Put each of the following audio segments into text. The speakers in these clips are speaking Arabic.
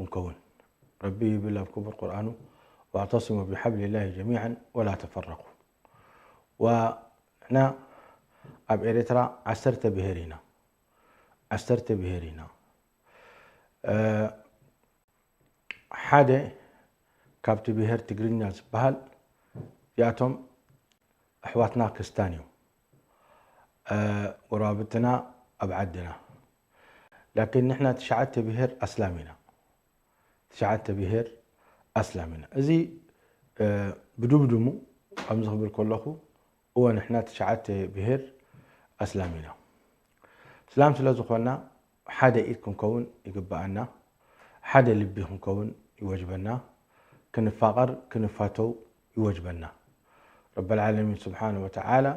إيدكم كون ربي بالله بكبر قرآنه واعتصموا بحبل الله جميعا ولا تفرقوا. وإحنا أب إريترا عسرت بهرينا حدا كابت بهر تجرينا زبهل ياتهم أحواتنا كستانيو ورابطنا أبعدنا، لكن نحن تشعت بهر أسلامنا إزي بدمو أمزغ بالكلخو هو نحن تشعت بهر أسلامنا. سلام سلازو خونا حدا إيدكم كون يقبأنا، حدا لبيهم كون يوجبنا، كنفاقر كنفاتو يوجبنا. رب العالمين سبحانه وتعالى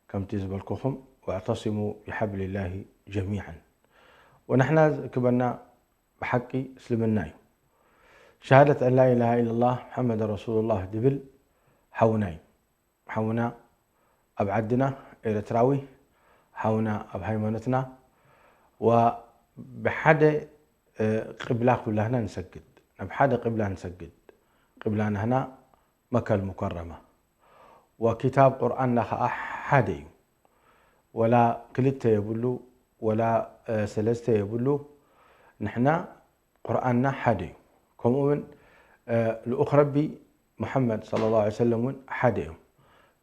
كم تزبلكم واعتصموا بحبل الله جميعا. ونحن كبرنا بحقي سلمناي شهادة أن لا إله إلا الله محمد رسول الله دبل حونا أبعدنا إلى تراوي حونا أبهيمنتنا وبحد قبلة كلنا نسجد بحد قبلة نسجد قبلنا هنا مكة المكرمة وكتاب قرآن لها حدي ولا كلته يبلو ولا سلسته يبلو نحنا قرآننا حدي كمؤمن الأخربي محمد صلى الله عليه وسلم حدي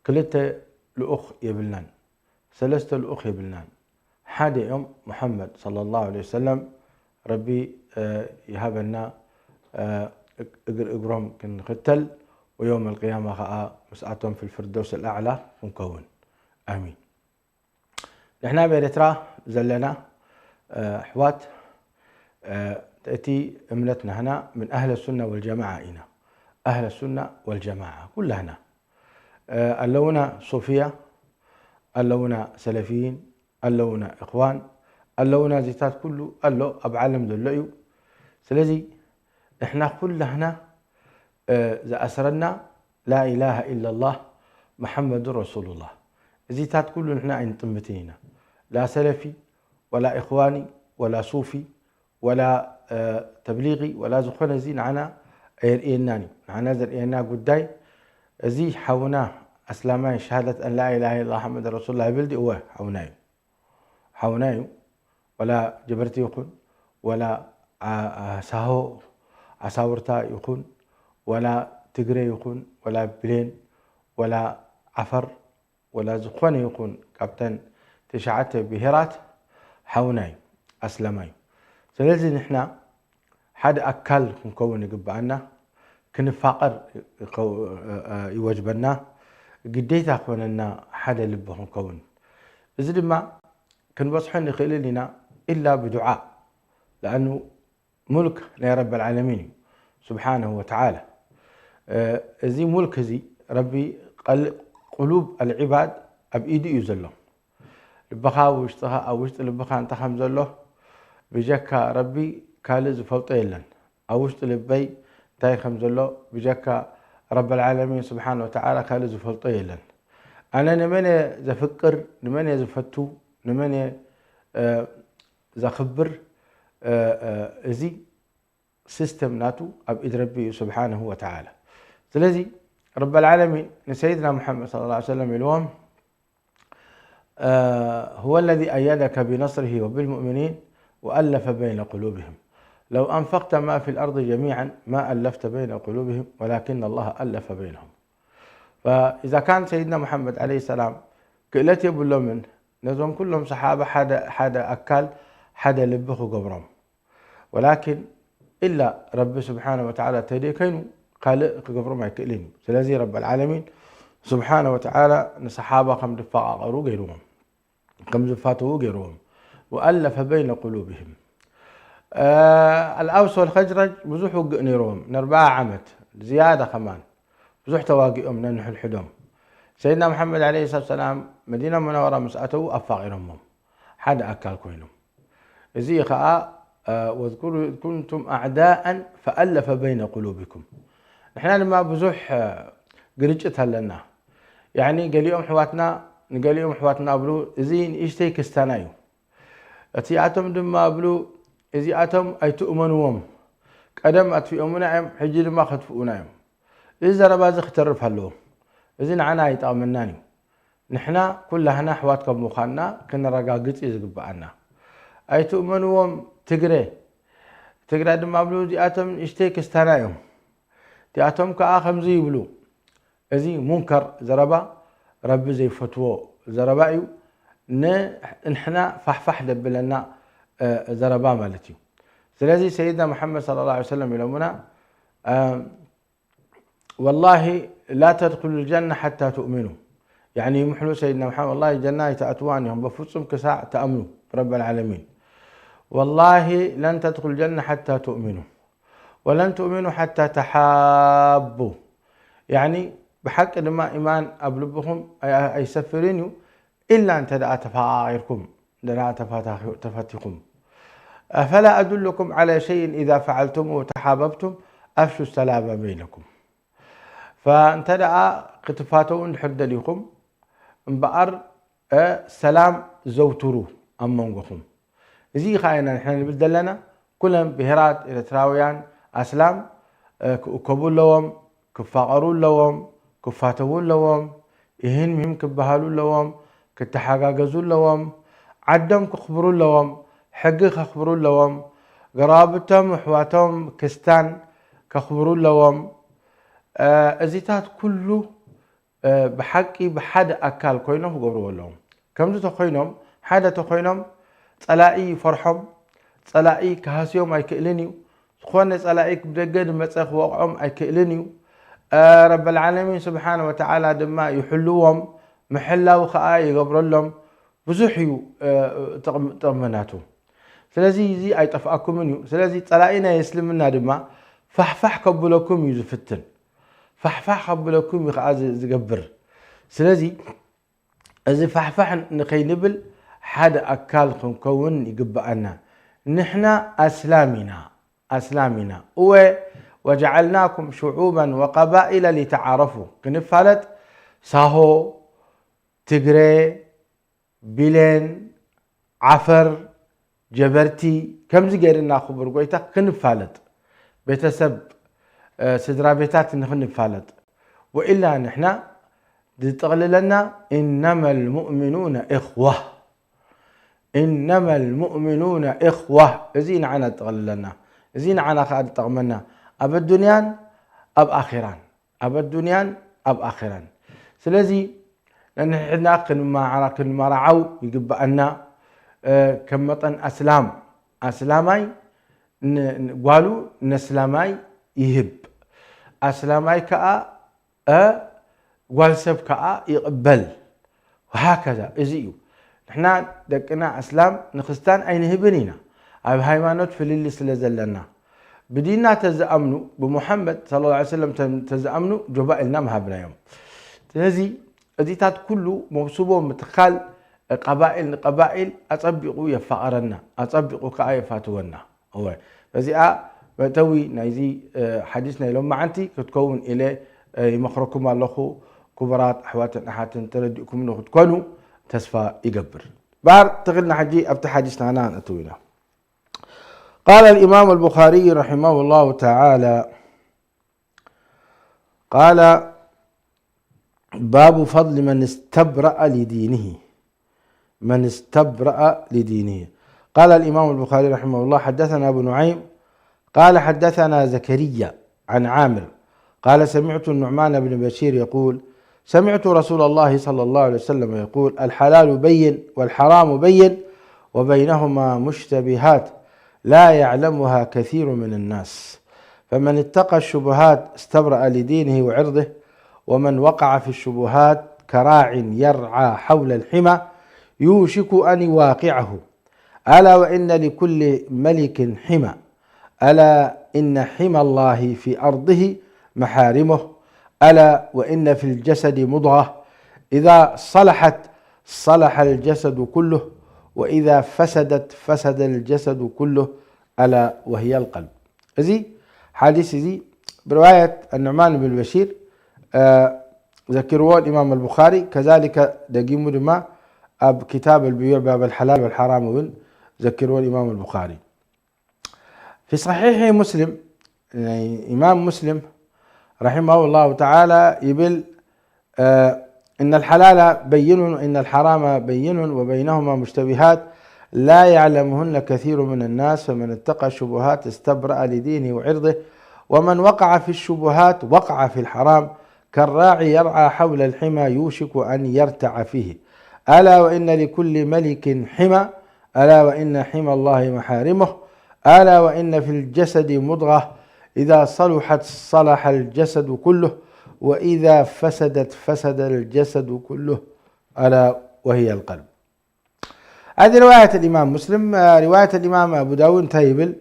كلته الأخ يبلنان سلسته الأخ يبلنان حدي محمد صلى الله عليه وسلم ربي يهبنا اقرهم كنختل ويوم القيامة خاء مسأتهم في الفردوس الأعلى ونكون آمين. نحنا بإريترا زلنا أحوات تأتي أملتنا هنا من أهل السنة والجماعة إنا أهل السنة والجماعة كلها هنا اللونا صوفية اللونا سلفيين اللونا إخوان اللونا زيتات كله اللو أبعلم دلعيو سلزي إحنا كلها هنا إذا أسرنا لا إله إلا الله محمد رسول الله زيتات كله نحن عين طمتينا لا سلفي ولا إخواني ولا صوفي ولا تبليغي ولا زخون زين عنا إيرئيناني عنا زرئينا قداي زي حونا أسلامي شهادة أن لا إله إلا الله محمد رسول الله بلدي هو حونايو ولا جبرتي يكون ولا ساهو عساورتا يكون ولا تجري يكون ولا بلين ولا عفر ولا زخون يكون كابتن تشعت بهرات حوناي أسلامي سلازي نحنا حد أكل نكون يقبعنا كنفاقر يوجبنا قديت أخواننا حدا لبهم كون إذا ما كنبصحن نخيل لنا إلا بدعاء لأنه ملك لرب العالمين سبحانه وتعالى زي ملك زي ربي قلوب العباد بإيدي يزلهم لبخا وشتها أو وشت لبخا أنت خمزله بجكا ربي كالز فوطيلن أو وشت لبي تاي خمزله بجكا رب العالمين سبحانه وتعالى كالز فوطيلن أنا نمني زفكر نمني زفتو نمني زخبر زي سيستم ناتو أبئد ربي سبحانه وتعالى. سلازي رب العالمين سيدنا محمد صلى الله عليه وسلم اليوم هو الذي أيدك بنصره وبالمؤمنين وألف بين قلوبهم لو أنفقت ما في الأرض جميعا ما ألفت بين قلوبهم ولكن الله ألف بينهم. فإذا كان سيدنا محمد عليه السلام كلت يبلو من نزوم كلهم صحابة حدا أكل حدا لبخوا قبرهم ولكن إلا رب سبحانه وتعالى تدي كينو قال قبر ما يكلين سلازي رب العالمين سبحانه وتعالى نصحابة كم دفاع غيرو غيرهم كم زفاتو غيرهم وألف بين قلوبهم. الأوس والخزرج بزحوا نيروهم نربع عمت زيادة كمان بزح تواقيهم ننحو الحدوم. سيدنا محمد عليه الصلاة والسلام مدينة منورة مسأته أفاقرهم حد أكل كوينهم زي خاء واذكروا كنتم أعداء فألف بين قلوبكم. نحن لما بزح قريتها لنا يعني قال يوم حواتنا أبلو زين إيش كستانايو أتي أتم دم أبلو إذا أتم أي تؤمنوهم قدم أطفئونا يوم حجي ما خطفونا يوم إذا رباز اخترف هلو إذن عنا يتأمناني نحنا كلنا حواتكم مخانا كنا رقاقت إذا قبعنا أي تؤمنوهم تقرأ دم أبلو دي أتم اشتيك استانا يوم دي أتم كآخم زي بلو إذي منكر زربا رب زي فتوى زربا يو نحنا فحفح دبلنا زربا مالتيو سلازي سيدنا محمد صلى الله عليه وسلم يلومنا والله لا تدخلوا الجنة حتى تؤمنوا يعني محلو سيدنا محمد والله الجنة تأتوانهم بفصم كساع تأمنوا رب العالمين والله لن تدخل الجنة حتى تؤمنوا ولن تؤمنوا حتى تحابوا يعني بحق لما إيمان أبلبهم أي سفرينيو إلا أن تدعى تفاعركم دعى تفاتكم أفلا أدلكم على شيء إذا فعلتم وتحاببتم أفشوا السلام بينكم فانتدعى قطفاتون حد لكم بأر سلام زوترو أمونكم زي خاينا نحن بدلنا كلهم بهرات إلى تراويان أسلام كبول لهم كفاقرون لهم كفاتون لهم إهن مهم كبهالون لهم كتحاقاقزون لهم عدم كخبرون لهم حقي كخبرون لهم قرابتهم وحواتهم كستان كخبرون لهم أزيتات كله بحقي بحد أكال كوينهم قبروا لهم كم تخوينهم حدا تخوينهم صلائي فرحهم صلائي كهاسيوم أي كإلنيو خوانا صلائي بدقد مسخ وقعهم أي كإلنيو رب العالمين سبحانه وتعالى دما يحلوهم محلا وخاء يقبر لهم بزحيو تغمناتو سلازي زي أي تفاكم منيو سلازي صلائينا يسلمنا دما فحفح قبلكم يزفتن فحفح قبلكم يخاء زقبر سلازي إذا فحفح نخينبل حد أكالكم كون يقبأنا نحنا أسلامنا وجعلناكم شعوبا وقبائل لتعارفوا كنفالت ساهو تقري بلين عفر جبرتي كم زقيرنا خبر قويتا كنفالت بيتسب سدرا بيتات نخنفالت وإلا نحنا تغللنا إنما المؤمنون إخوة إنما المؤمنون إخوة زين عنا تغللنا زين عنا خاد تغمنا أب الدنيا أب آخران أب الدنيا أب آخران سلازي لأن إحنا كن ما رعو يجب أن كمطن أسلامي قالوا نسلامي يهب أسلامي كأ والسب كأ يقبل وهكذا إزيو نحنا دقنا أسلام نخستان أين هبنينا أب هايمانوت في اللي سلزلنا بدينا تزأمنوا بمحمد صلى الله عليه وسلم تزأمنوا جبائلنا مهبنا يوم تنزي أزيتات كله موصوبه متخال قبائل أطبقوا يفقرنا أطبقوا كأي فاتونا هو فزي بتوي نايزي حديثنا لهم معنتي كتكون إلى مخركم الله كبرات أحوات أحات تردئكم منه تكونوا تسفى يقبر بار تغلنا حجي أبت حديثنا أنا أتوينا قال الإمام البخاري رحمه الله تعالى قال باب فضل من استبرأ لدينه قال الإمام البخاري رحمه الله حدثنا أبو نعيم قال حدثنا زكريا عن عامر قال سمعت النعمان بن بشير يقول سمعت رسول الله صلى الله عليه وسلم يقول الحلال بين والحرام بين وبينهما مشتبهات لا يعلمها كثير من الناس فمن اتقى الشبهات استبرأ لدينه وعرضه ومن وقع في الشبهات كراع يرعى حول الحمى يوشك أن يواقعه ألا وإن لكل ملك حمى ألا إن حمى الله في أرضه محارمه ألا وإن في الجسد مضغة إذا صلحت صلح الجسد كله وإذا فسدت فسد الجسد كله ألا وهي القلب. زي حديث زي برواية النعمان بن بشير ذكروه الإمام البخاري كذلك دقيمو دما أب كتاب البيوع باب الحلال والحرام ذكروه الإمام البخاري. في صحيح مسلم يعني إمام مسلم رحمه الله تعالى يبل إن الحلال بين وإن الحرام بين وبينهما مشتبهات لا يعلمهن كثير من الناس، فمن اتقى الشبهات استبرأ لدينه وعرضه، ومن وقع في الشبهات وقع في الحرام، كالراعي يرعى حول الحمى يوشك أن يرتع فيه. ألا وإن لكل ملك حمى، ألا وإن حمى الله محارمه، ألا وإن في الجسد مضغة إذا صلحت صلح الجسد كله، وإذا فسدت فسد الجسد كله، ألا وهي القلب. هذه رواية الإمام مسلم. رواية الإمام أبو داود تيبل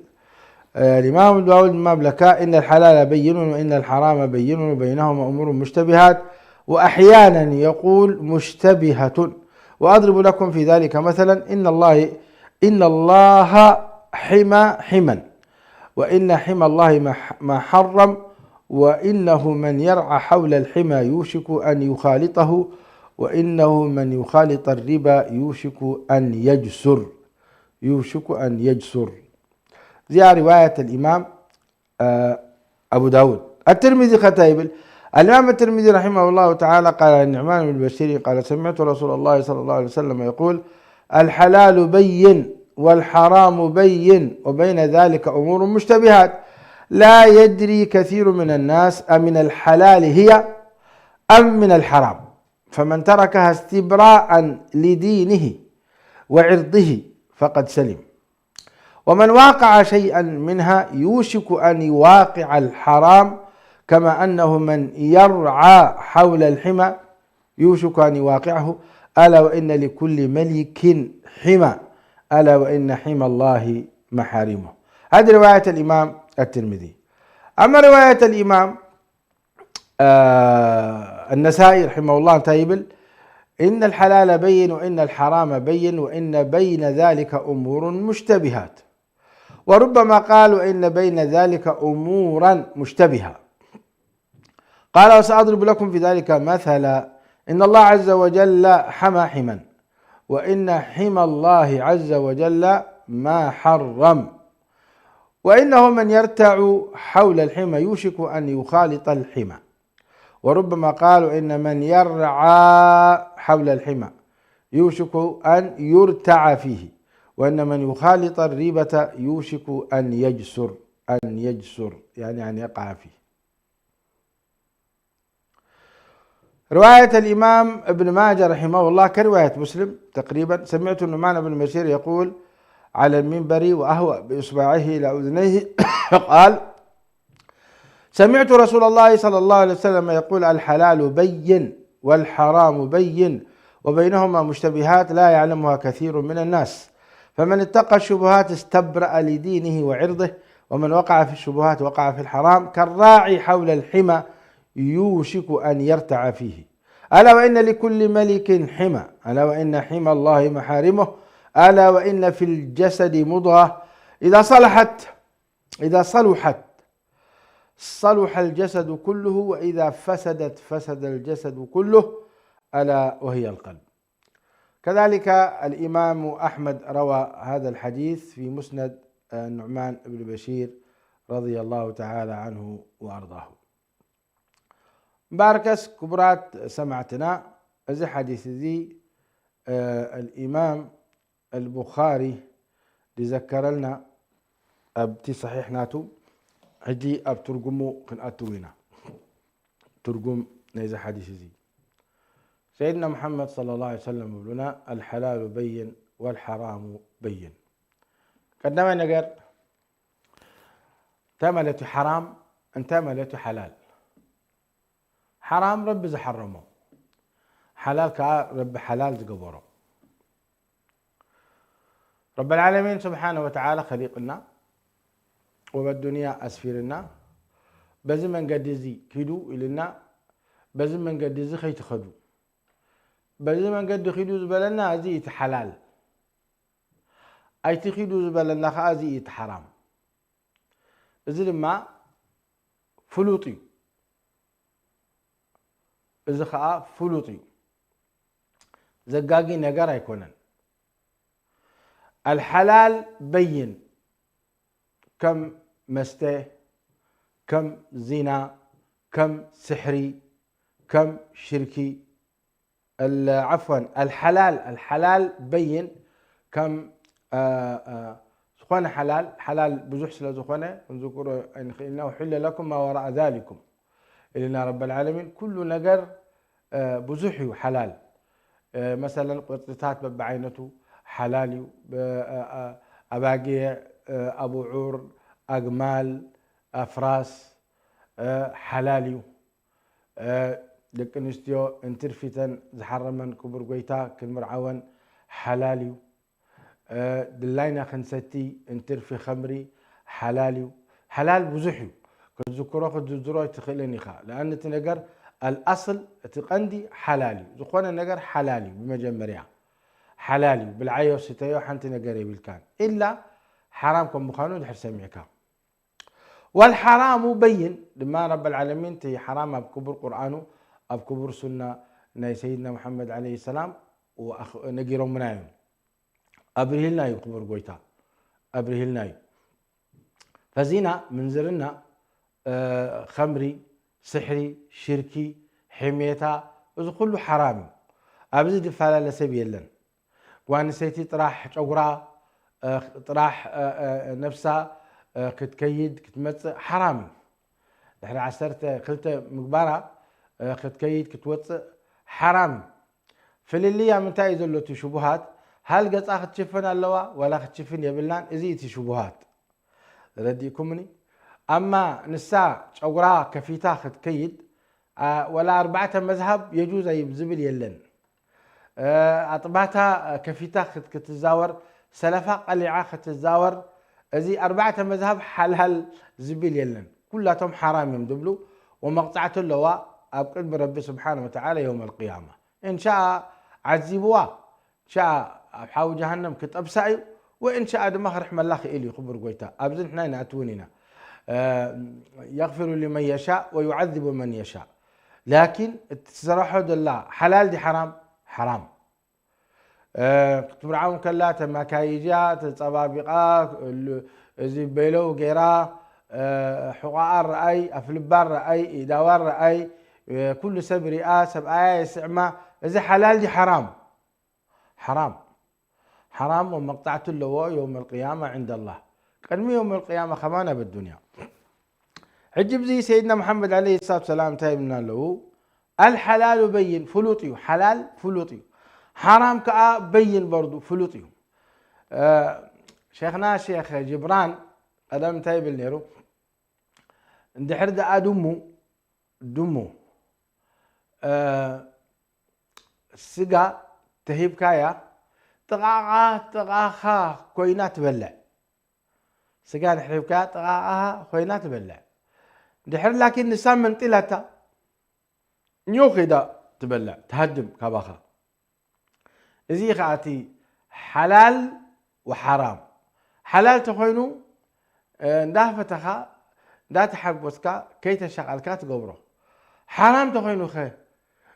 الإمام أبو داود المملكة إن الحلال بين وإن الحرام بين وبينهما أمور مشتبهات، وأحيانا يقول مشتبهة. وأضرب لكم في ذلك مثلا إن الله حمى حما، وإن حمى الله ما حرم، وإنه من يرعى حول الحمى يوشك أن يخالطه، وإنه من يخالط الربا يوشك أن يجسر. زي رواية الإمام أبو داود. الترمذي ختايبل الإمام الترمذي رحمه الله تعالى قال النعمان بن بشير قال سمعت رسول الله صلى الله عليه وسلم يقول الحلال بين والحرام بين وبين ذلك أمور مشتبهات لا يدري كثير من الناس أمن الحلال هي أم من الحرام، فمن تركها استبراء لدينه وعرضه فقد سلم، ومن واقع شيئا منها يوشك أن يواقع الحرام، كما أنه من يرعى حول الحمى يوشك أن يواقعه. ألا وإن لكل ملك حمى، ألا وإن حمى الله محارمه. هذه رواية الإمام الترمذي. أما رواية الإمام النسائي رحمه الله تيبل إن الحلال بين وإن الحرام بين وإن بين ذلك أمور مشتبهات، وربما قالوا إن بين ذلك أمورا مشتبهة. قال وسأضرب لكم في ذلك مثلا إن الله عز وجل حمى حما، وإن حمى الله عز وجل ما حرم، وإنه من يرتع حول الحمى يوشك أن يخالط الحمى. وربما قالوا إن من يرعى حول الحمى يوشك أن يرتع فيه، وإن من يخالط الريبة يوشك أن يجسر يعني أن يقع فيه. رواية الإمام ابن ماجه رحمه الله كرواية مسلم تقريبا. سمعت النعمان بن بشير يقول على المنبر وأهوى بإصبعه إلى أذنيه قال سمعت رسول الله صلى الله عليه وسلم يقول الحلال بين والحرام بين وبينهما مشتبهات لا يعلمها كثير من الناس، فمن اتقى الشبهات استبرأ لدينه وعرضه، ومن وقع في الشبهات وقع في الحرام، كالراعي حول الحمى يوشك أن يرتع فيه. ألا وإن لكل ملك حمى، ألا وإن حمى الله محارمه، ألا وإن في الجسد مضغة إذا صلحت صلح الجسد كله، وإذا فسدت فسد الجسد كله، ألا وهي القلب. كذلك الإمام أحمد روى هذا الحديث في مسند النعمان بن بشير رضي الله تعالى عنه وأرضاه. باركس كبرات سمعتنا إذا حديث ذي الإمام البخاري لذكر لنا أبتي صحيح ناتو هجي أب ترجمو كن أتوينا ترجم نيزة حديث ذي. سيدنا محمد صلى الله عليه وسلم يقول لنا الحلال بين والحرام بين. قدما نقر تملت حرام أن تملت حلال. حرام رب زحرمه، حلال كرب حلال زقبره. رب العالمين سبحانه وتعالى خليقنا وبالدنيا أسفيرنا بزمن قد زي كيدو إلنا بزمن قد زي خيت خدو بزمن قد خيدو زبلنا زي حلال أي تخيدو زبلنا خازي حرام. إذا ما فلوطي إذا خاء فلوطي زقاقي نقر يكونن. الحلال بين كم مسته كم زنا، كم سحري، كم شركي. عفوا الحلال بين كم زخونه حلال بزح سلا زخونه نذكر انه حل لكم ما وراء ذلكم إلينا رب العالمين. كل نجر بزحي حلال. مثلا قطعات بعينته حلالي، أباقي، أبو عور، أجمال، أفراس حلالي. دق أنستيو انترفتن زحرمن كبر قويتا كالمرعون حلالي. دلاينا خنستي انترفي خمري حلالي. حلال بزحي كذكره خذ تخيلني خا، لأن تنجر الأصل تقندي حلالي زخون النجر حلالي بمجمريا حلالي بالعيو ستيو حنت نجري بالكان إلا حرامكم مخانود حسميكا. والحرام بين لما رب العالمين تي حرام بكبر قرآنه بكبر سنة ناي سيدنا محمد عليه السلام ونجيرو منايم أبرهلنا يكبر قويتا أبرهلنا. فزينا منزرنا خمري سحري شركي حميتا إذا كله حرام. أبزي دفالا لسبيل لن وأن سيتي طراح شغرا طراح نفسها كتكيد كتمت حرامي. إحنا عسرت قلت مقبرة كتكيد كتوت حرامي. فللي من تايز له تشبهات هل قد أخذ تشفن اللوا ولا أخذ تشفن يبلان إزي تشبهات رديكمني. أما نساء شغرا كفيتا كتكيد ولا 4 مذهب يجوز يبزبل يلن. أطبعتها كفيتا كتزاور سلفا قلعة كتزاور ازي 4 مذهب حلال زبيل يلن كلاتهم حرام يمدبلو ومقطعة اللواء أبقد برب سبحانه وتعالى يوم القيامة. إن شاء عذبوا شاء أبحاو جهنم كتب سعي، وإن شاء دماغ رحمة الله إلي خبر قويتا أبزن حنا أتونينا يغفر لمن يشاء ويعذب من يشاء. لكن تصرحوا الله حلال دي حرام حرام. تبرعون كلات مكايجات تصبابقات زي بيلو غيرا حقاء الرأي أفلبار رأي إدوار رأي كل سبري سبعاية سعمة إذا حلال دي حرام حرام حرام. ومقطعة اللواء يوم القيامة عند الله قدمي يوم القيامة خمانة بالدنيا. عجب زي سيدنا محمد عليه الصلاة والسلام تايبنا له الحلال بين فلوطيو حلال فلوطيو حرام كأ بين برضو فلوطيو. شيخنا شيخ جبران قدم تايب النيرو عند حرد دمو السقا تهيب كايا تغاخا كوينات بلع سقا نحريب كايا تغاخا كوينات بلع دحر. لكن نسان من طلتا نيوخي دا تبلع تهدم كاباخا. إذي خاتي حلال وحرام. حلال تخوينو ندافتخا دا تحبسكا كي تشغلكا تقبره. حرام تخوينو خير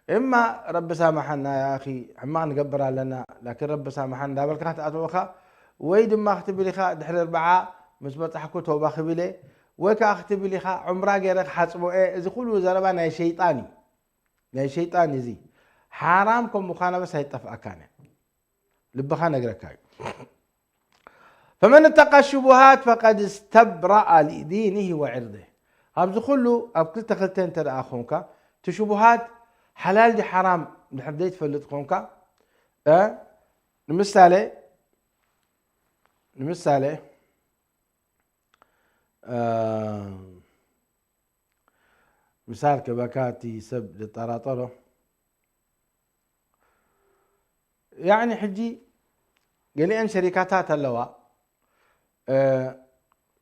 إما رب سامحنا يا أخي عما نقبر لنا، لكن رب سامحنا دا بالكات أتوخا ويد ما اختبي لخا دحر 4 مسبط حكو توبا خبيلي وكا اختبي لخا عمرا غيرك حصبو إذا كله زربا ناي شيطاني زي حرامكم مخانا بس هيطفأ كان لبخا نقركاي. فمن اتقى الشبهات فقد استبرأ لدينه وعرضه. هبز كله أبكل تخلتين ترى أخونك تشبهات حلال دي حرام نحبديت فلت خونك. نمثالي مثال كبكاتي سب للطراطرة يعني حجي قال لي ان شركاتات اللواء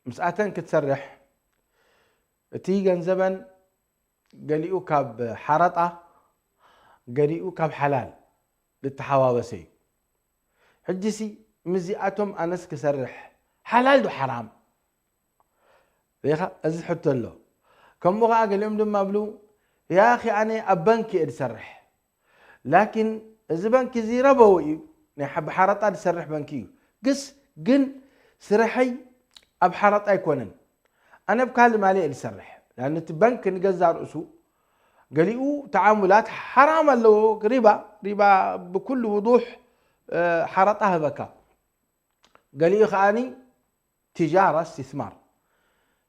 مسأتن كتسرح تيجن زبن قاليو كاب حرطة قاليو كاب حلال للتحوابسي حجسي مزيئتهم أنس كسرح حلال دو حرام يا أزيد حط له كم بغا قال لهم لما بلو يا أخي أنا أبنكي أسرح لكن إذا بنكي زي ربوي نحب حرطة أسرح بنكيو قس جن سرحي أب حرطة يكونن أنا بكلم عليه أسرح لأن البنك نجزع رأسه قاليو تعاملات حرام له ربا بكل وضوح حرطها بكا قاليو خاني تجارة استثمار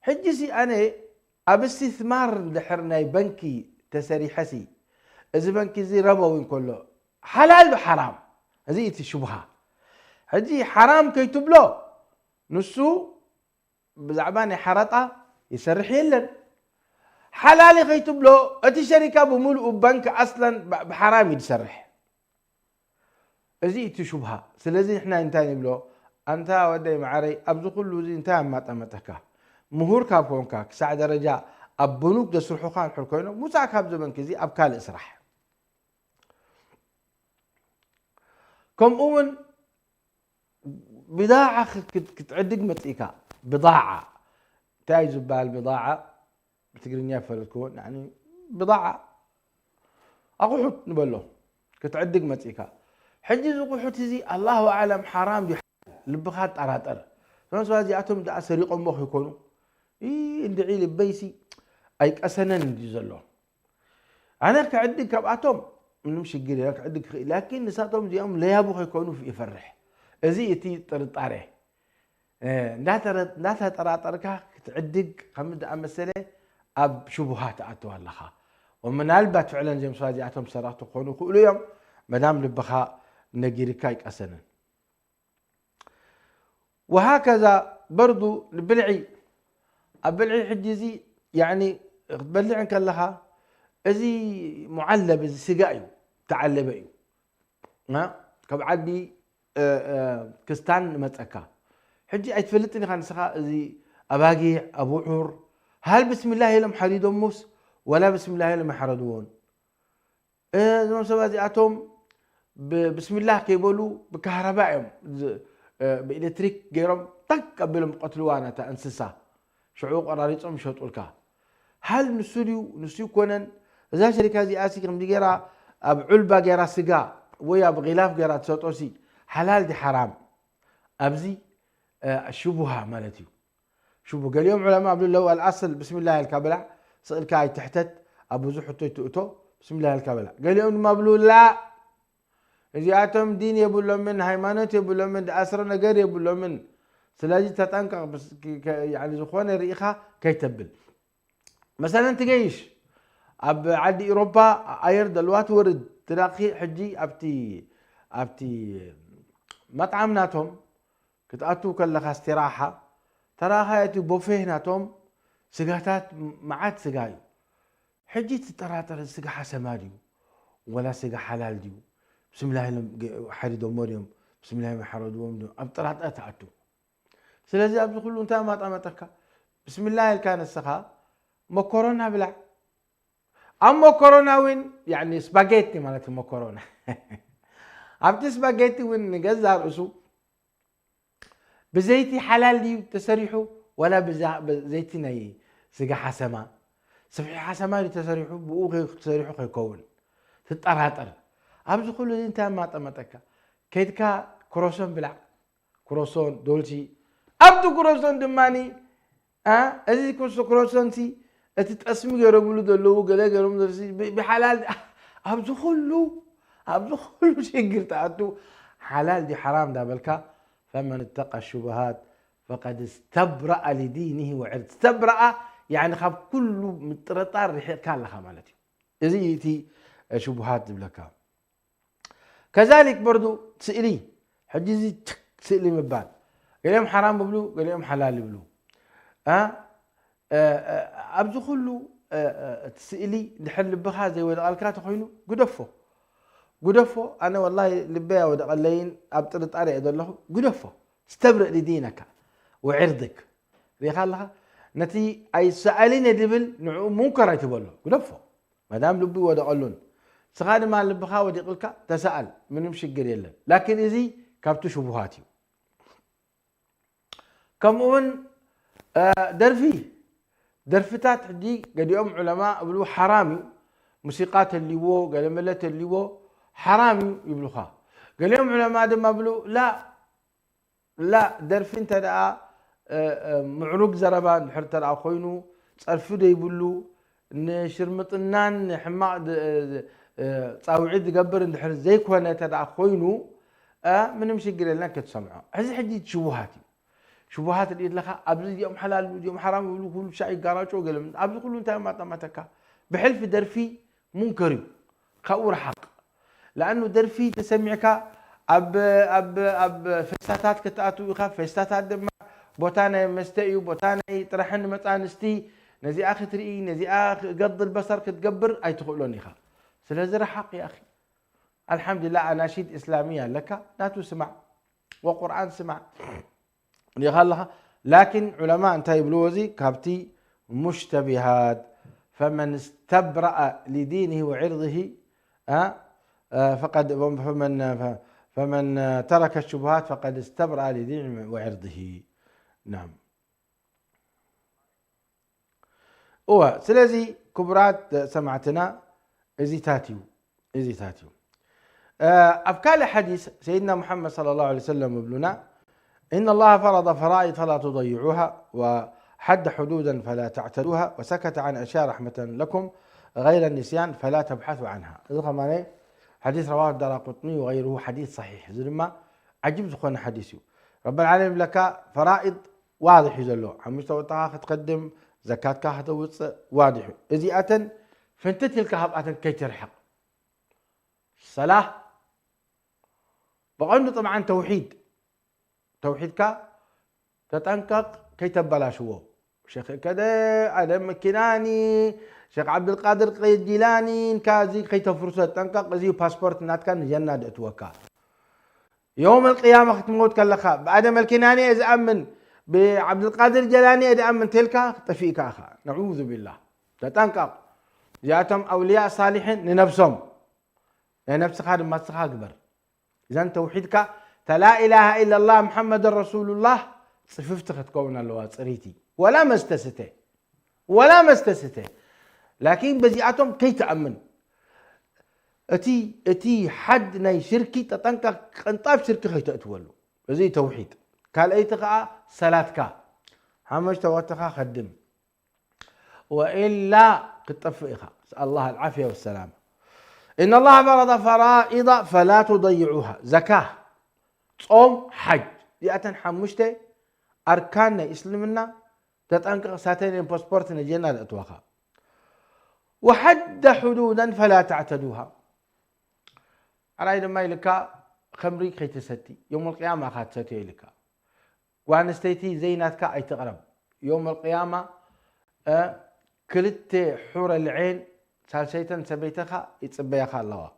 حجزي أنا أب استثمار دحرنا بنكي تسريحسي إذا بنكي زي ربوي كله حلال بحرام هذه شبهة حجي حرام كي تبلو نسو بزعباني حرطة يسرح يلن حلالي كي تبلو أتي شركة بملء بنك أصلا بحرام يتسرح هذه شبهة سلازي إحنا انتاني بلو أنت ودي معري أبزو كله زي انتهى ماتمتكا مهور كابونكا ساعة درجة أبنوك دسرحو خان حركوينو مو ساعة كاب زمن كزي أبكال إسرح كم أون بضاعة كتعدق متئكا بضاعة تايزو بالبضاعة بتقرنيا فلتكون يعني بضاعة أقوحت نبلو كتعدق متئكا حجز قوحت زي الله أعلم حرام لبخات أراتر فنسو هذه أتم دا سريقهم بخ يكونوا اندعي لبيسي أيك أسنن جزلو أنا كعدك كبعتهم نمشي قري كعدك لكن نساتهم زيهم لا يبغوا يكونوا في يفرح أزيتي طرطاره لا تطرطرك تعدك خمد مسألة أب شبهات أتوا لها ومن البت فعلا زي مصادعتهم سرات يكونوا كل يوم مدام لبخاء نجري كايك أسنن وهكذا برضو البلعي البلعي حجزي يعني بلع كلها ازي معلب ازي سقايو تعلبيو ما كبعدي كستان متأكا حجي اتفلتني خان سخا ازي اباقي ابو عور هل بسم الله لم حريدهم موس ولا بسم الله لم يحردون زمان سوازي اتهم بسم الله كيبولو بكهربائهم بإلكتريك جيرم تك قبلهم قتلوانا تأنسسا شعوق قراريتهم شوطولكا هل نسيو كونن إذا شركة زي آسي كم دي جيرا أبعلبا جيرا سجا ويا بغلاف جيرا تسوتوسي حلال دي حرام أبزي الشبهة مالتيو شوفوا قال يوم علماء عبد الله الأصل بسم الله الكابلع سأل كاي تحتت أبو زحتو تؤتو بسم الله الكابلع قال يوم ما بلو لا جاءتهم دين يبلون من هيمانات يبلون من أسر نجار يبلون من سلاجي تتنقع بس يعني زخوان الريخة كي تبل مثلا تجيش أب عدي أوروبا أير دلوات ورد تلاقي حجي أبتي مطعمناتهم كتأتوا كلها استراحة تراها يأتي بوفيه ناتهم سجاتات معاد سجايو حجي تتراتر السجا حسماديو ولا سجا حلال ديو بسم الله حريدو مريم بسم الله حريدو مريم أبطرات أتعتو سلازي أبزو كله انتا ما طعمتك بسم الله كان السخاء مكرونا بلع أما مكرونا وين يعني سباجيتي مالتي مكرونا أبتي سباجيتي وين نجزع رأسو بزيتي حلال دي تسريحو ولا بزيتي ناي سجا حسما سفحي حسما دي تسريحو بوغي تسريحو خيكون تتطرطر أبزو كله انتا ما طعمتك كيدكا كروسون بلع كروسون دولتي أبدو كروسون دماني أزي كروسون تي أتتقسم جربلو دلو وقلا جرب درسي بحلال أبدو خلو شيء قرت أتو حلال دي حرام ده بالكا فمن اتقى الشبهات فقد استبرأ لدينه وعرض استبرأ يعني خاب كله مترطار كان لها مالتي إزي تي شبهات بالكا كذلك برضو تسئلي حجزي تسئلي مبان قال يوم حرام ببلو قال يوم حلال ببلو أبزو خلو تسئلي نحل بخا زي ولا الكات خوينو قدفو أنا والله لبيا ودقلين أبطرت أري أدله قدفو استبرئ لدينك وعرضك ريخال لها نتي أي سألين دبل نعو منكر يتبلو قدفو ما دام لبي ودقلون سغاد ما لبخا ودقلك تسأل من يمشي قريلا لكن إذي كابتو شبهاتي كمون درفتات حدي قد يوم علماء يقولوا حرامي موسيقات اللي هو قال ملت اللي هو حرامي يبلوها قال يوم علماء دم يقولوا لا درفين ترى معروق زربان حر ترى خوينو صرف دي يقولوا نشرمطنان حماق تصاوعي تقبر اندحر زي كونه تدع خوينو من مشكل لنا كتسمعوا هذه حدي شبهات اللي لها ابز يوم حلال يوم حرام يقولوا كل شيء قراچو قال ابز كله انت ما تكا بحلف درفي منكر خور حق لانه درفي تسمعك اب فستات كتاتو يخاف فستات دم بوتانا مستئي بوتانا طرحن مصانستي نزي اخي تري نزي اخ قض البصر كتقبر اي تقولوني خا سلازر حق يا اخي الحمد لله اناشيد اسلاميه لك لا تسمع وقران سمع لغالها لكن علماء انتهي بلوزي كابتي مشتبهات فمن استبرأ لدينه وعرضه فقد فمن ترك الشبهات فقد استبرأ لدينه وعرضه. نعم. سلازي كبرات سمعتنا ازيتاتيو افكار حديث سيدنا محمد صلى الله عليه وسلم وابننا إن الله فرض فرائض فلا تضيعوها وحد حدودا فلا تعتدوها وسكت عن أشياء رحمة لكم غير النسيان فلا تبحثوا عنها. حديث رواه الدارقطني وغيره حديث صحيح. زلما عجب زخون حديثه رب العالمين لك فرائض واضح يزلو حمشت وطاخ تقدم زكاة كاهة واضح إذي فانتت الكهب كي ترحق الصلاة بقولنا طبعا توحيدك تتنقق كي تبلاشوه شيخ كذا ادم كناني شيخ عبد القادر قيد جيلاني كازي كي تفرص تنقق زي باسبورت ناتك جنة اتوكا يوم القيامة ختموت كلخا بادم الكناني اذا امن بعبد القادر جيلاني اذا امن تلك طفيك اخا نعوذ بالله تتنقق جاءتهم اولياء صالحين لنفسهم لنفسك هذا ما تسخى اكبر اذا توحيدك لا إله إلا الله محمد رسول الله صففتك تكون اللواء صريتي ولا مستسته لكن بزياتهم كي تأمن اتي حد ناي شركي تطنقق قنطاب شركي خي تأتولو زي توحيد قال اي تقع صلاتك حمش توتخا خدم وإلا قطفئها سأل الله العافية والسلام. إن الله فرض فرائض فلا تضيعوها زكاة صوم حج يأتن حمشته أركان إسلامنا تتأنقق ساتين باسبورت نجينا الأتواخا وحد حدودا فلا تعتدوها. أرأي لما يلقى خمري كي تستي يوم القيامة خات ستي لك وانستيتي زيناتك أي تقرب يوم القيامة كلت حور العين سالسيتن سبيتها يتصبيخا الله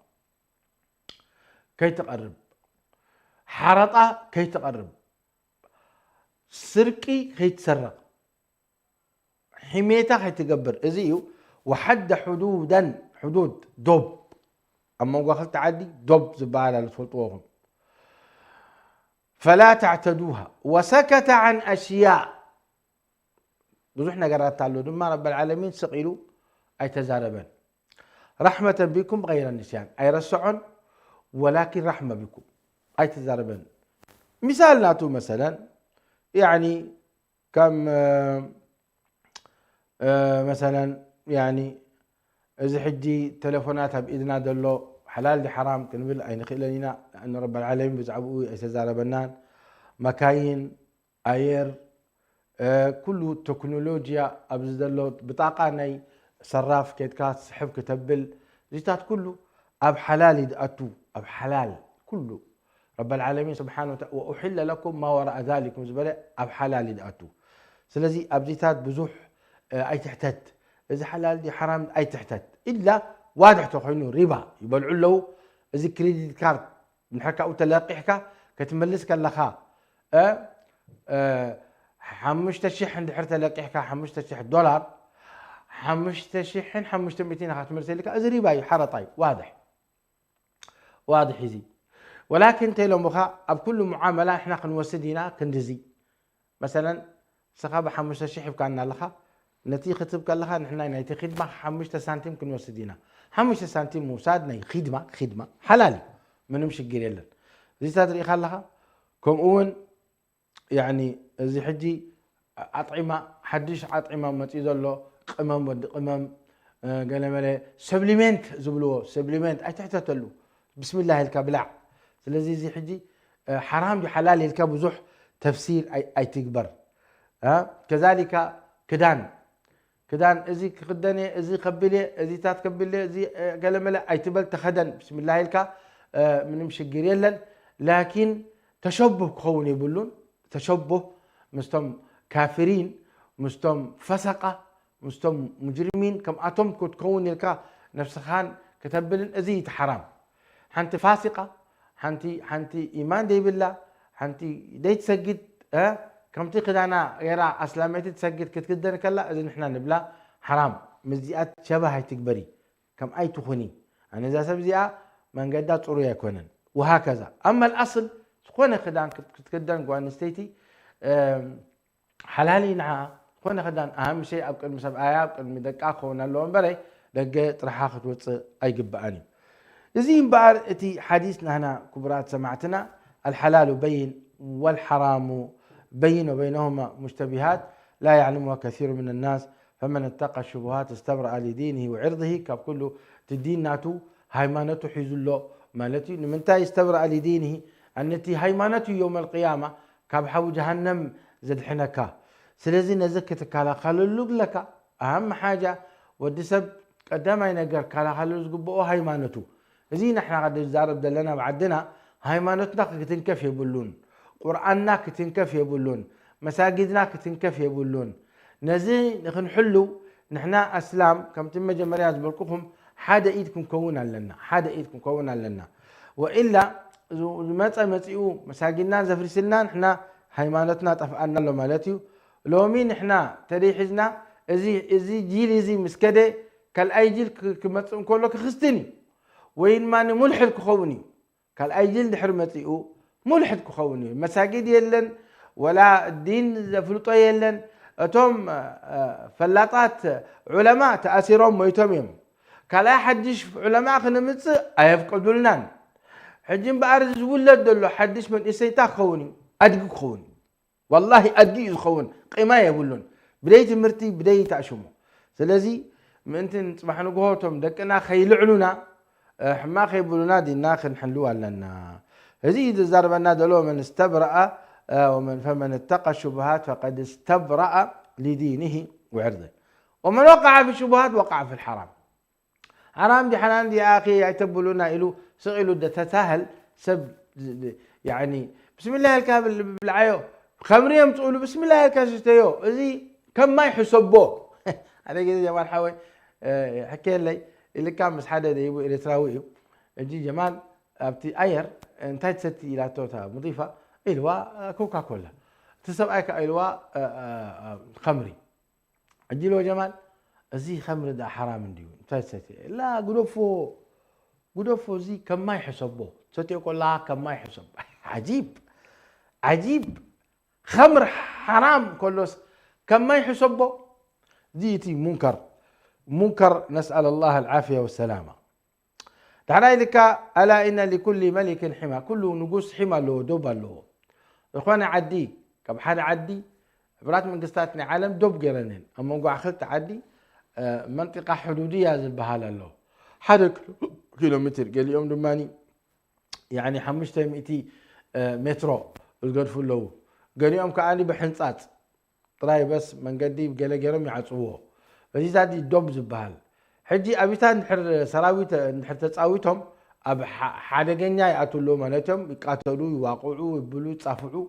كي تقرب حرطة كي تقرب سرقي كي تسرق حميتها كي تقبر ازيو وحد حدودا حدود دوب اما وقت تعدي دوب زبالة لتفلطوهم فلا تعتدوها وسكت عن اشياء بزحنا قرأت تعالوا دما رب العالمين سقيلوا اي تزاربا رحمة بكم غير النسيان اي رسعن ولكن رحمة بكم اي تزاربا مثال ناتو مثلا يعني كم مثلا يعني اذا حجي تلفوناتها باذنها دلو حلال دي حرام كنقول اي نخيلنا لان رب العالمين بزعبوا اي تزاربنان مكاين اير كله تكنولوجيا ابز دلو بطاقه ناي صراف كيتكات سحب كتبل زيتات كله اب حلال يدأتو اب حلال كله رب العالمين سبحانه وتعالى واحل لكم ما وراء ذلك زبله اب حلال يدأتو سلازي اب زيتات بزوح اي تحتت اذا حلال دي حرام اي تحتت الا واضح تخينو ربا يبلعوا له اذا كريديت كارد من حكا او تلاقيحكا كتملس كلخا حمشت الشحن دحر تلاقيحكا حمشت الشحن دولار حمشت شحن حمشت 200 خاتمرسي لك اذا ربا حرطاي واضح يزي ولكن تيلو مخا اب كل معامله احنا كنوسدينا كندزي مثلا سخابه حمشت الشحن كان لها نتيجه تبقى لها نحن نايتي خدمه 5 سنتيم كنوسدينا 5 سنتيم موساد خدمه حلال ما نمشي قليلا زي تدري خلها كم اون يعني زي حجي أطعمة حدش أطعمة متيزلو قمم ود قمم قال ماله سبليمنت زبلو سبليمنت أي تحتتلو بسم الله الكابلع سلازي زي حجي حرام بحلال الكابوزح تفسير أي تكبر كذلك كدان ازي خدني ازي قبلي ازي تات قبلي ازي قال ماله أي تبل تخدن بسم الله الكا من مشجر يلن لكن تشبه كوني يقولون تشبه مستم كافرين مستم فسقة مستم مجرمين كم أتم كتكون الكا نفس خان كتبلن أزيت حرام حنت فاسقة حنتي إيمان دي بالله حنتي دي تسجد كم تقد أنا يرى أسلامتي تسجد كتقدر كلا إذا نحنا نبلا حرام مزيات شبه هاي تكبري كم أي تخوني أنا إذا سبزيها من قدات أرويا كونن وهكذا. أما الأصل خونه خدان كتقدر قوان ستيتي حلالي نعا خونه خدان أهم شيء أبقى المساب آيات المدقاء خونا اللون بري لقى طرحاخت وص أي قبقاني يزين بار اتي حديثنا هنا كبرات سمعتنا الحلال بين والحرام بين وبينهما مشتبهات لا يعلمها كثير من الناس فمن اتقى الشبهات استبرأ لدينه وعرضه كاب كله تدين ناتو هايمانته حيزلو مالتي من تا يستبرأ لدينه التي هايمانته يوم القيامة كاب حو جهنم زد حنكا سلازي نزكتك على خللوك لك أهم حاجة ودسب قدام ينقر كالا خللوك قبقو هايمانته زي نحن قد الزارب دلنا بعدنا هايمانتنا كتنكف يبلون قرآننا كتنكف يبلون مساجدنا كتنكف يبلون نزي نحلو نحنا أسلام كم تم جمريات بالكفهم حدا إيدكم كونا لنا حدا إيدكم كونا لنا وإلا ما تسيئو مساجدنا زفرسلنا نحنا هايمانتنا طفقنا له مالتيو لو مين نحنا تريحزنا إزي جيل إزي مسكدة كالأي جيل كمتسم كله كخستني وين ماني ملحد كخوني قال أي جلد حرمتي ملحد كخوني مساجد يلن ولا الدين فلوطة يلن أتوم فلاطات علماء تأثيرهم ويتميم قال أي حدش علماء خنا متص أيفقدوا لنا حجين بأرز ولد دلو حدش من إسيتا خوني أدق خوني والله أدق خون قيمة يقولون بداية مرتي بداية أشمو سلازي من أنت سبحانه قهوتهم دكنا خيلعنونا حما خيبولنا دي ناخن حلوها لنا هذه زربنا دلو من استبرأ ومن فمن اتقى الشبهات فقد استبرأ لدينه وعرضه ومن وقع في الشبهات وقع في الحرام حرام دي حنان دي أخي يعتبلونا إلو سئلوا تتساهل سب يعني بسم الله الكابل بالعيو خمريهم تقولوا بسم الله الكاشتيو زي كم ما يحسبوه هذا كده جمال حوي حكي لي اللي كان مس حدا يبغى إريتراوي يجي جمال أبتي أير انتهت ستي إلى توتا مضيفة إلوا كوكا كولا تسمع أيك إلوا خمري أجي له جمال زي خمر ده حرام ديون انتهت ستي لا قدوفو زي كم ما يحسبوه ستي يقول لا كم ما يحسب عجيب خمر حرام كلوس كم ما يحسبوه ديتي منكر نسأل الله العافية والسلامة. تعالى لك ألا إن لكل ملك حمى كل نقص حمى له دب له إخوانا عدي كم حدا عدي برات من قصتنا عالم دب قرنين أما نقول أخذت عدي منطقة حدودية زي بهالا له حدا كيلومتر قال يوم دماني يعني حمشتها 200 مترو القرف له قال يوم كأني بحنصات طراي بس من قدي قال قرم يعصوه فدي زادي دوب زبال حجي أبيتان نحر سراويت نحر تساويتهم أب حادقنيا يأتولو مالتهم يقاتلوا يواقعوا يبلوا يتصافعوا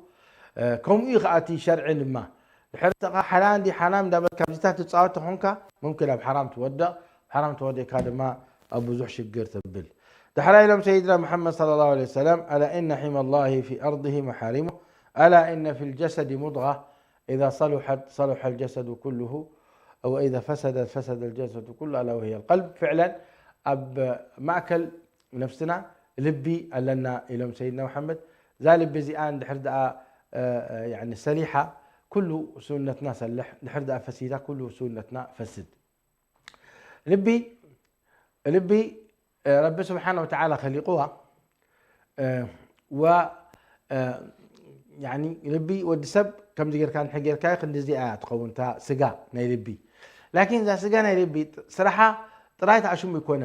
كم يخاتي شرع ما نحر تقا حلال دي حرام دابل كابتات تساوت هونكا ممكن أب حرام تودع حرام تودع كذا ما أبو زحش الجر تبل دحرا لهم سيدنا محمد صلى الله عليه وسلم ألا إن حمى الله في أرضه محارمه ألا إن في الجسد مضغة إذا صلح الجسد كله أو إذا فسد الجسد كله ألا وهي القلب فعلا أب مأكل نفسنا لبي لنا إلى سيدنا محمد ذلك بزيان دحرد يعني سليحة كله سنتنا سلح دحرد فسيدة كله سنتنا فسد لبي رب سبحانه وتعالى خلقوها و يعني لبي ودسب كم زير كان حجر كاي خند زيات تقون تا سجا ناي لبي لكن إذا سجا ناي لبي صراحة طرايت عشان يكونن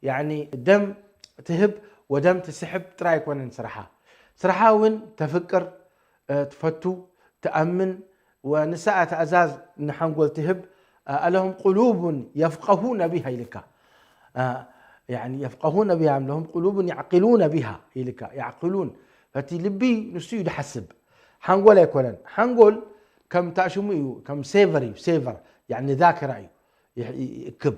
يعني دم تهب ودم تسحب تراي يكونن صراحة وين تفكر تفتو تأمن ونساء أزاز نحنقول تهب لهم قلوب يفقهون بها إلك يعني يفقهون بها لهم قلوب يعقلون بها إلك يعقلون فتي لبي نسيو حسب حنقول يكونن حنقول كم تاشمو كم سيفر يعني ذاكرة يكب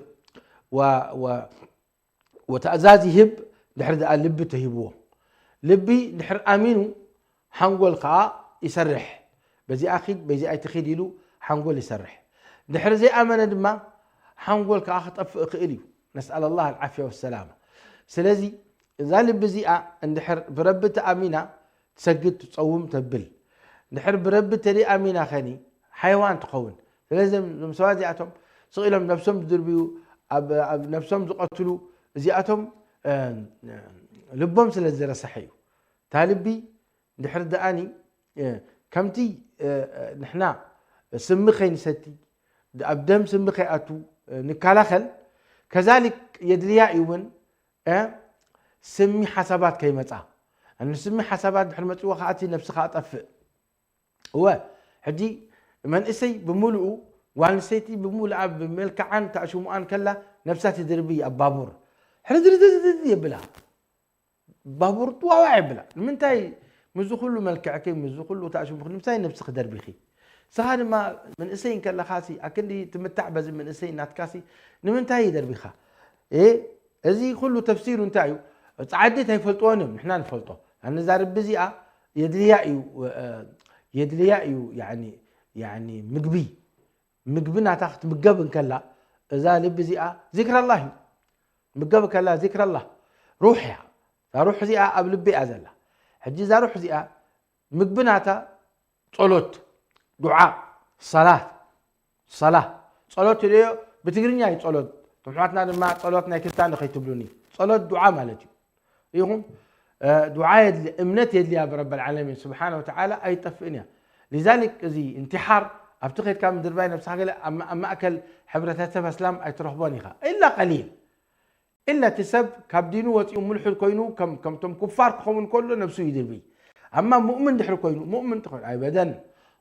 وتأزاز يهب نحر لبي تهبوه لبي نحر امينو حنقول قا يسرح بزي اخيد بزي اي تخيد يلو حنقول يسرح نحر زي امانه دما حنقول كا اخطف اخيليو نسال الله العافيه والسلامه سلازي اذا لب زي ندحر بربت امينه تسجد تصوم تبل نحر بربت لي امينه خني حيوان تقون لازم مسوازياتهم سئلهم نفسهم دربيو اب نفسهم زقتلوا زياتهم لبهم سلازي رسحيو تالبي نحر داني كمتي نحنا سمخي نستي ابدم سمخي اتو نكالاخل كذلك يدليا يون سمي حسابات كيمصا ان سمي حسابات دحر مصو خاطي نفسك اطفئ هو حدي من اسي بملؤ وانسيتي بملؤ بملكعن تاشمؤان كلا نفساتي دربي ابابور حدر يبلا بابور طواعي بلا منتاي مزو كله ملكعكي مزو كله تاشم بخل منتاي نفسك دربيخي سهل ما من اسين كلا خاسي اكني تمتع بز من اسين ناتكاسي نمنتاي دربيخا ايه ازي كله تفسير نتايو تعديت هيفلطونم نحنا نفلطو انا زارب بزيا يدليايو يعني مقبنا تاخت مقبن كلا اذا لبزيا ذكر الله مقبن كلا ذكر الله روحي روح زيا قبل بي ازلا حجي اذا روح زيا مقبناتا صلوت دعاء صلاه صلوت ليو بتغرينيا يصلوت طمعتنا ما صلوتنا كتان خيتبلوني صلوت دعاء مالتي يهم دعاء امنت يدلي برب العالمين سبحانه وتعالى اي طفئنيا لذلك زي انتحار ابتقيت كام درباي نفس حاجه اما اكل حبرتات اسلام اي ترهبونيخا الا قليل الا تسب كابدينو وتيو ملح كوينو كم تم كفار كون كله نفسه يدربي اما مؤمن دحر كوينو مؤمن تقول ابدا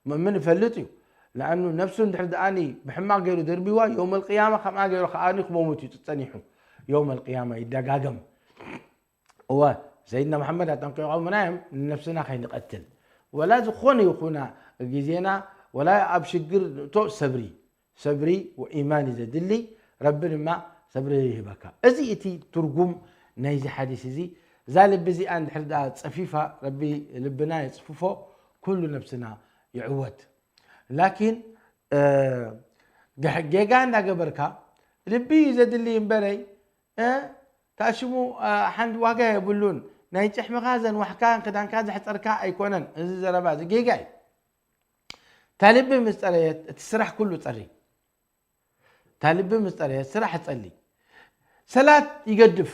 مؤمن فلتيو لانه نفسه دحر داني بحما غيرو دربيوا يوم القيامه خما غيرو خاني كمومتي تصنيحو يوم القيامه يدغاغم هو سيدنا محمد اتنقوا منايم نفسنا خي نقتل ولا زخون يخونا جيزينا ولا ابشقر تو صبري وايماني زدلي ربنا ما صبري يهبك ازي اتي ترجم نايزي حديث زي زالب بزي عند حدا صفيفه ربي لبنا يصففه كل نفسنا يعود لكن جيغان دغبركا لبي زدلي ينبري تاشمو حند واقع يقولون نايتح مغازن وحكان كدان كاز حصركا ايكونن از زربا جيجاي طالب مستريت تسرح كله طري طالب مستريت سرح تصلي صلاه يقدف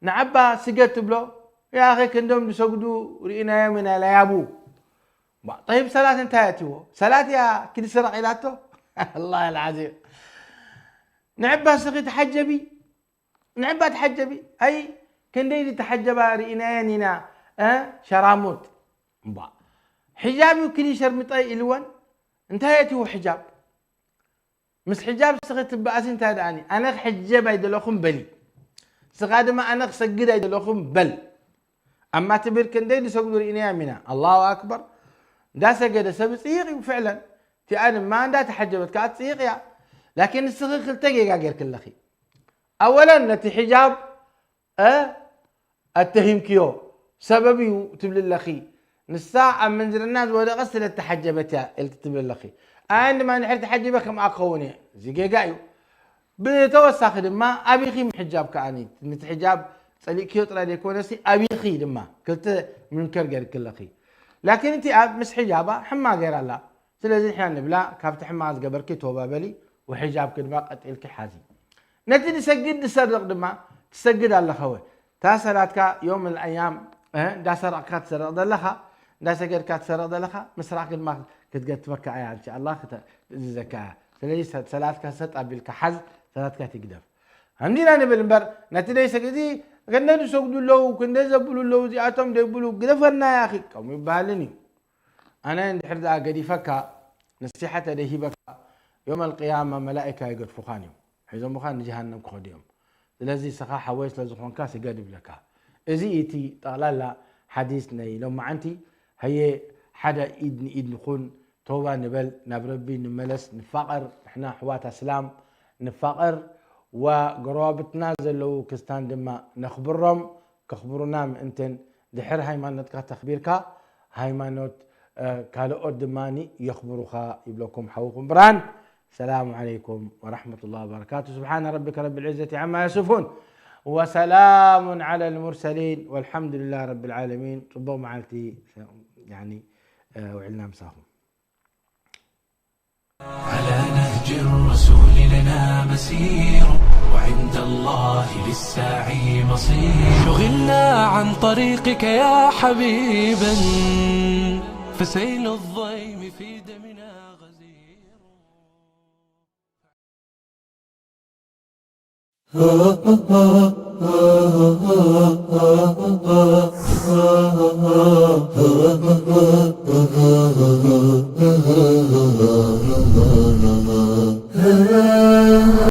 نعبا سجدت بلو يا اخي كندم بسجدوا رينا من لا يابو طيب صلاه انتهت صلاه يا كل سرع الاتو الله العظيم نعبا سقي نعبا تحجبي اي كندي تحجبا رينانينا شراموت با حجابي وكلي شرمطاي الوان انتهيتي وحجاب مس حجاب سقيت باسين تاداني انا حجب ايدلكم بلي سقاد ما انا سجد ايدلكم بل اما تبر كندي سقدوا رينامنا الله اكبر دا سجد سبصيغي وفعلا تي انا ما عندها تحجبت كات صيغيا لكن الصغير خلتقي غير كل اخي اولا نتي حجاب اتهم كيو سببي تبل الاخي نساء من زر الناس ولا غسل التحجبتها تبل الاخي عندما نحر تحجبك ما اقوني زي قايو بتوسخ دما ابي خي حجاب كاني نت حجاب صلي كيو طلع يكون سي ابي خي دما قلت منكر غير كل اخي لكن انت مس حجابه حما غير الله سلازي حنا نبلا كافت حما زقبركي توبا بلي وحجاب كدما قتلك حازي نتي نسجد نسرق دما تسجد الله خوي تاسراتك يوم من الايام دا سرقات سرق لها دا سجد كات سرد لها مسراك ما كتجت بكا يعني إن شاء الله زكاة سليس ثلاث كاسات قبل كحز ثلاث كاتقدف عندنا نبل بر نتلي سجدي كنا نسوق له كنا زبلوا له زي أتم دبلوا قدفنا يا أخي كم يبالني أنا عند حرد أجدي فكا نصيحة له بكا يوم القيامة ملائكة يقول فخاني حيث مخان جهنم قديم الذي سخا حويس لزخون كاس يقدم لك إذا إتي طالع حديثنا لما أنتي هي حدا إيد نكون توبة نبل نبربي نملس نفقر إحنا حوات إسلام نفقر وقرابتنا زلوا كستان دما نخبرهم كخبرنا أنتن دحر هاي ما نتك تخبيرك هاي ما نت كالو دماني يخبروها يبلوكم حوكم بران. السلام عليكم ورحمة الله وبركاته. سبحان ربك رب العزة عما يصفون وسلام على المرسلين والحمد لله رب العالمين. ربما معلتي يعني وعلنا مساهم على نهج الرسول لنا مسير وعند الله للساعي مصير. شغلنا عن طريقك يا حبيبا فسيل الضيم في دمنا غزير.